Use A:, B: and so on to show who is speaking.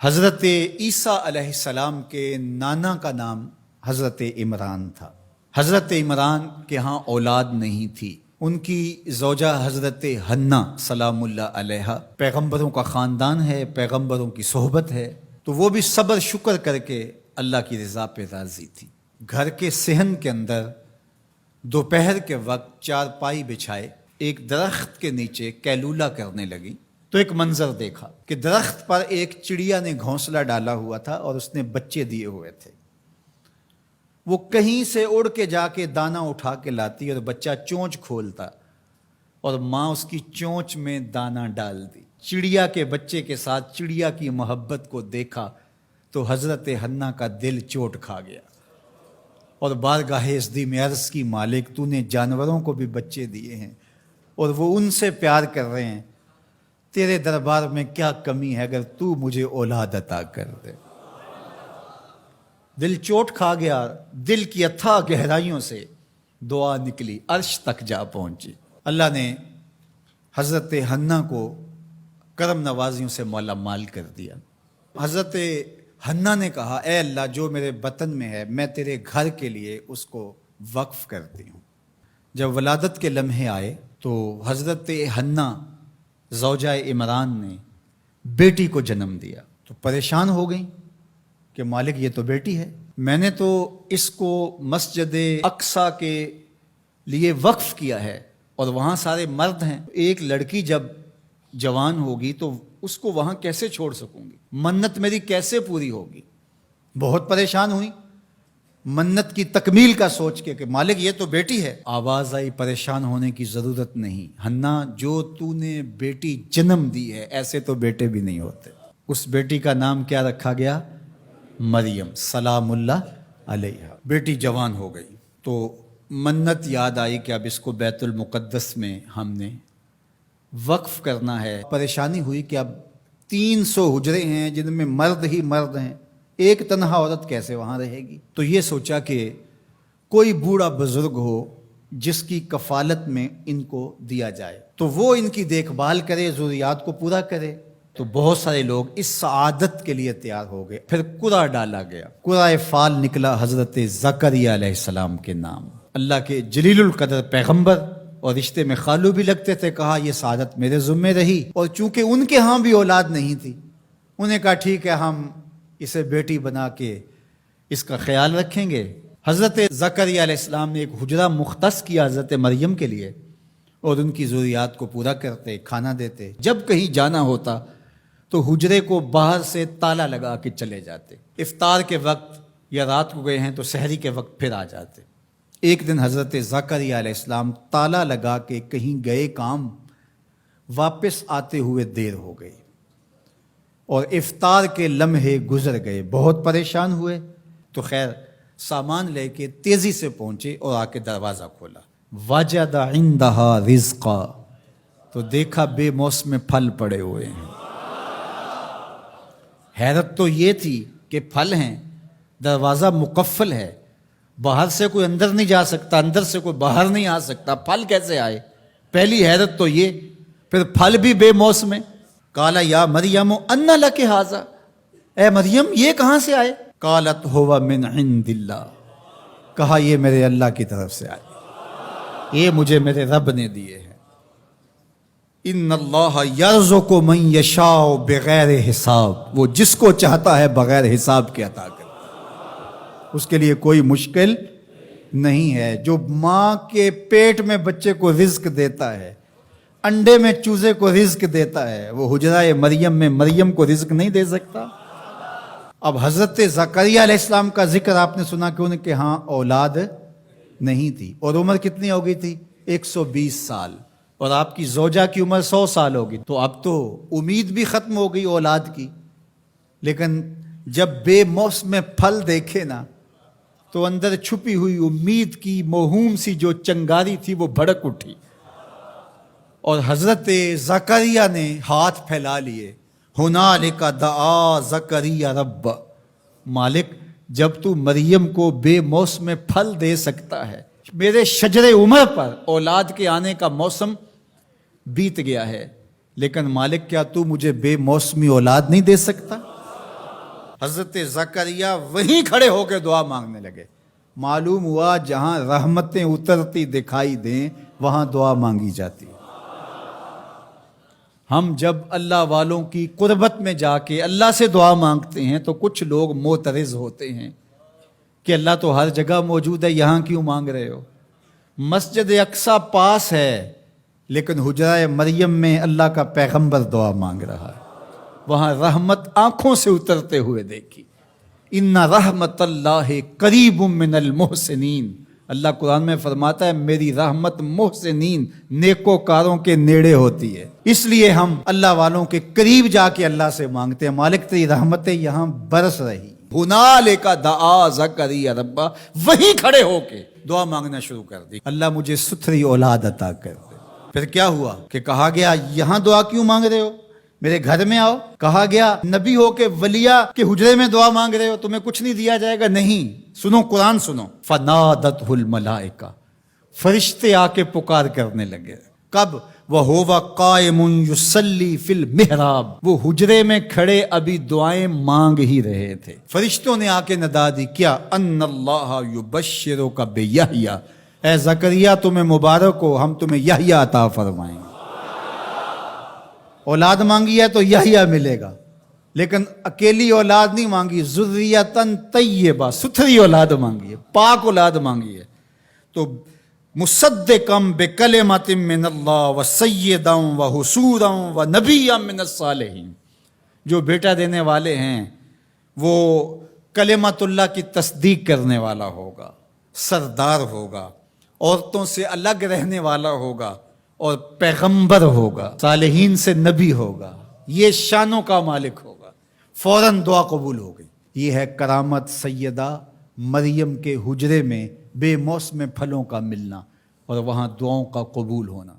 A: حضرت عیسیٰ علیہ السلام کے نانا کا نام حضرت عمران تھا۔ حضرت عمران کے ہاں اولاد نہیں تھی۔ ان کی زوجہ حضرت حنہ سلام اللہ علیہا، پیغمبروں کا خاندان ہے، پیغمبروں کی صحبت ہے، تو وہ بھی صبر شکر کر کے اللہ کی رضا پہ راضی تھی۔ گھر کے صحن کے اندر دوپہر کے وقت چارپائی بچھائے ایک درخت کے نیچے قیلولہ کرنے لگی تو ایک منظر دیکھا کہ درخت پر ایک چڑیا نے گھونسلہ ڈالا ہوا تھا اور اس نے بچے دیے ہوئے تھے۔ وہ کہیں سے اڑ کے جا کے دانا اٹھا کے لاتی اور بچہ چونچ کھولتا اور ماں اس کی چونچ میں دانا ڈال دی۔ چڑیا کے بچے کے ساتھ چڑیا کی محبت کو دیکھا تو حضرت حنہ کا دل چوٹ کھا گیا اور بارگاہ عزدی میں عرض کی، مالک تو نے جانوروں کو بھی بچے دیے ہیں اور وہ ان سے پیار کر رہے ہیں، تیرے دربار میں کیا کمی ہے اگر تو مجھے اولاد عطا کر دے۔ دل چوٹ کھا گیا، دل کی اتھاہ گہرائیوں سے دعا نکلی، عرش تک جا پہنچی۔ اللہ نے حضرت حنہ کو کرم نوازیوں سے مالا مال کر دیا۔ حضرت حنہ نے کہا، اے اللہ جو میرے بطن میں ہے میں تیرے گھر کے لیے اس کو وقف کرتی ہوں۔ جب ولادت کے لمحے آئے تو حضرت حنہ زوجہ عمران نے بیٹی کو جنم دیا تو پریشان ہو گئیں کہ مالک یہ تو بیٹی ہے، میں نے تو اس کو مسجد اقصیٰ کے لیے وقف کیا ہے اور وہاں سارے مرد ہیں، ایک لڑکی جب جوان ہوگی تو اس کو وہاں کیسے چھوڑ سکوں گی، منت میری کیسے پوری ہوگی۔ بہت پریشان ہوئی منت کی تکمیل کا سوچ کے کہ مالک یہ تو بیٹی ہے۔ آواز آئی، پریشان ہونے کی ضرورت نہیں حنہ، جو تو نے بیٹی جنم دی ہے ایسے تو بیٹے بھی نہیں ہوتے۔ اس بیٹی کا نام کیا رکھا گیا؟ مریم سلام اللہ علیہا۔ بیٹی جوان ہو گئی تو منت یاد آئی کہ اب اس کو بیت المقدس میں ہم نے وقف کرنا ہے۔ پریشانی ہوئی کہ اب 300 حجرے ہیں جن میں مرد ہی مرد ہیں، ایک تنہا عورت کیسے وہاں رہے گی؟ تو یہ سوچا کہ کوئی بوڑھا بزرگ ہو جس کی کفالت میں ان کو دیا جائے تو وہ ان کی دیکھ بھال کرے، ضروریات کو پورا کرے۔ تو بہت سارے لوگ اس سعادت کے لیے تیار ہو گئے۔ پھر قرعہ ڈالا گیا، قرعہ فال نکلا حضرت زکریا علیہ السلام کے نام۔ اللہ کے جلیل القدر پیغمبر اور رشتے میں خالو بھی لگتے تھے، کہا یہ سعادت میرے ذمہ رہی، اور چونکہ ان کے ہاں بھی اولاد نہیں تھی انہیں کہا ٹھیک ہے ہم اسے بیٹی بنا کے اس کا خیال رکھیں گے۔ حضرت زکریا علیہ السلام نے ایک حجرہ مختص کیا حضرت مریم کے لیے اور ان کی ضروریات کو پورا کرتے، کھانا دیتے۔ جب کہیں جانا ہوتا تو حجرے کو باہر سے تالا لگا کے چلے جاتے، افطار کے وقت یا رات کو گئے ہیں تو سحری کے وقت پھر آ جاتے۔ ایک دن حضرت زکریا علیہ السلام تالا لگا کے کہیں گئے کام، واپس آتے ہوئے دیر ہو گئی اور افطار کے لمحے گزر گئے، بہت پریشان ہوئے تو خیر سامان لے کے تیزی سے پہنچے اور آ کے دروازہ کھولا، وجد عندہا رزقا، تو دیکھا بے موسم پھل پڑے ہوئے ہیں۔ حیرت تو یہ تھی کہ پھل ہیں، دروازہ مقفل ہے، باہر سے کوئی اندر نہیں جا سکتا، اندر سے کوئی باہر نہیں آ سکتا، پھل کیسے آئے؟ پہلی حیرت تو یہ، پھر پھل بھی بے موسم۔ قال یا مریم ان لک ھذا، اے مریم یہ کہاں سے آئے؟ قالت ھو من عند اللہ، کہا یہ میرے اللہ کی طرف سے آئے، یہ مجھے میرے رب نے دیے ہیں۔ ان اللہ یرزق من یشاء بغیر حساب، وہ جس کو چاہتا ہے بغیر حساب کے عطا کرتا ہے، اس کے لیے کوئی مشکل نہیں ہے۔ جو ماں کے پیٹ میں بچے کو رزق دیتا ہے، انڈے میں چوزے کو رزق دیتا ہے، وہ حجرہ مریم میں مریم کو رزق نہیں دے سکتا؟ اب حضرت زکریا علیہ السلام کا ذکر آپ نے سنا کہ ان کے ہاں اولاد نہیں تھی اور عمر کتنی ہو گئی تھی؟ 120 سال، اور آپ کی زوجہ کی عمر 100 سال ہوگی، تو اب تو امید بھی ختم ہو گئی اولاد کی۔ لیکن جب بے موسم پھل دیکھے نا تو اندر چھپی ہوئی امید کی موہوم سی جو چنگاری تھی وہ بھڑک اٹھی، اور حضرت زکریا نے ہاتھ پھیلا لیے، ہنالک دعا زکریا رب، مالک جب تو مریم کو بے موسم پھل دے سکتا ہے، میرے شجر عمر پر اولاد کے آنے کا موسم بیت گیا ہے، لیکن مالک کیا تو مجھے بے موسمی اولاد نہیں دے سکتا؟ حضرت زکریہ وہیں کھڑے ہو کے دعا مانگنے لگے. معلوم ہوا جہاں رحمتیں اترتی دکھائی دیں وہاں دعا مانگی جاتی. ہم جب اللہ والوں کی قربت میں جا کے اللہ سے دعا مانگتے ہیں تو کچھ لوگ معترض ہوتے ہیں کہ اللہ تو ہر جگہ موجود ہے، یہاں کیوں مانگ رہے ہو؟ مسجد اقصی پاس ہے لیکن حجرہ مریم میں اللہ کا پیغمبر دعا مانگ رہا ہے، وہاں رحمت آنکھوں سے اترتے ہوئے دیکھی. ان رحمت اللہ قریب من المحسنین، اللہ قرآن میں فرماتا ہے میری رحمت محسنین نیکوکاروں کے نیڑے ہوتی ہے. اس لیے ہم اللہ والوں کے قریب جا کے اللہ سے مانگتے ہیں، مالک تیری رحمتیں یہاں برس رہی. ہنالک دعا زکریا ربہ، وہیں کھڑے ہو کے دعا مانگنا شروع کر دی، اللہ مجھے ستھری اولاد عطا کر دے. پھر کیا ہوا کہ کہا گیا یہاں دعا کیوں مانگ رہے ہو، میرے گھر میں آؤ. کہا گیا نبی ہو کے ولیہ کے حجرے میں دعا مانگ رہے ہو، تمہیں کچھ نہیں دیا جائے گا. نہیں، سنو قرآن سنو. فنادتہ الملائکہ، فرشتے آ کے پکار کرنے لگے. کب؟ وَهُوَ قَائِمٌ يُصَلِّي فِي الْمِحْرَابِ، وہ حجرے میں کھڑے ابھی دعائیں مانگ ہی رہے تھے. فرشتوں نے آ کے ندا دی کیا؟ ان اللہ یبشرک بیحییٰ، اے زکریا تمہیں مبارک ہو، ہم تمہیں یحییٰ عطا فرمائیں گے. اولاد مانگی ہے تو یحییٰ ملے گا، لیکن اکیلی اولاد نہیں مانگی، ذریۃً طیبہ، ستھری اولاد مانگی ہے، پاک اولاد مانگی ہے. تو مصدقاً بکلمۃ من اللہ وسیداً وحصوراً ونبیاً من الصالحین، جو بیٹا دینے والے ہیں وہ کلمت اللہ کی تصدیق کرنے والا ہوگا، سردار ہوگا، عورتوں سے الگ رہنے والا ہوگا اور پیغمبر ہوگا، صالحین سے نبی ہوگا، یہ شانوں کا مالک ہوگا. فوراً دعا قبول ہو گئی. یہ ہے کرامت سیدہ مریم کے حجرے میں بے موسم پھلوں کا ملنا اور وہاں دعاؤں کا قبول ہونا.